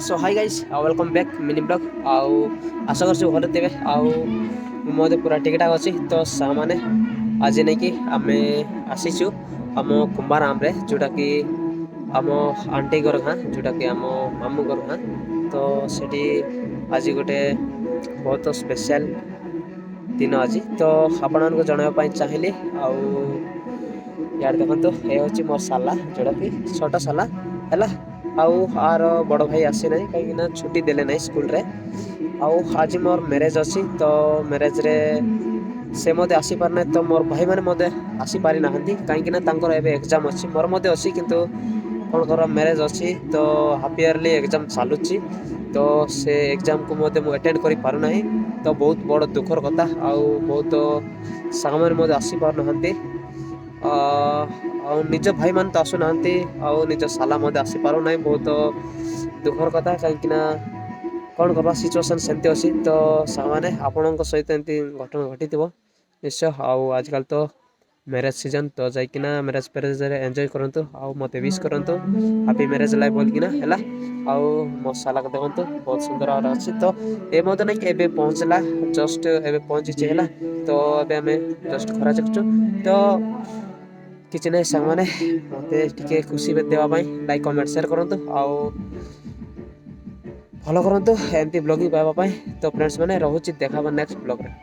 सो hi guys welcome back mini blog आउ आशा कर भले थे आउ पूरा ठीक ठाक अच्छी तो सामाने आज नहीं कि आम आसीचु आम कुंभार आम जोटा कि आम आंटी घर हाँ जोटा कि आम मामू घर हाँ तो सेठी आज गोटे बहुत स्पेशल दिन आज तो आपण को जनवाई चाहिए आउ यार देखो ये हूँ मोर साला जोटा कि छोटा साला है आउ आर बड़ भाई आसी ना कहीं छुट्टी देले ना स्कूल रे आउ आज मोर मैरेज अच्छी तो मैरेज रे से मते आसी पार ना तो मोर भाई मैंने आसी पारि ना कहीं एग्जाम अच्छी मोर मध्य अच्छी किंतु कौन कर मैरेज अच्छी तो हाफ इयरली एग्जाम चलुची तो से एग्जाम को मते मु अटेंड करि पारु नाही तो बहुत बड़ दुखर कथा आउ बहुत सांग मैंने आसी पार ना निज भाई मान तो आसुना निज साला आसी पार ना बहुत दुखर कथा कहीं कौन करवा सिचुएसन सेमती अच्छी तो सामाने आपण सहित एमती घटना घटी निश्चय आउ आजकल तो मैरेज सीजन तो जाइकिना मैरेज पेरेज एंजॉय करंतु आउ मते विश करंतु हैप्पी मैरेज लाइफ बोलकिना हैला आउ मो साला को देखंतु बहुत सुंदर और अच्छी तो ए मते नहीं एबे पहुंचला जस्ट एबे पहुंची हैला तो एबे हमें जस्ट खरा चकचु तो किसी ना सांग मैंने मते टिके खुशी देवा लाइक कमेंट शेयर करंतु आउ फॉलो करंतु एमती ब्लॉगिंग पाइबा तो फ्रेंड्स मैंने रहुची देखा नेक्स्ट ब्लॉग रे।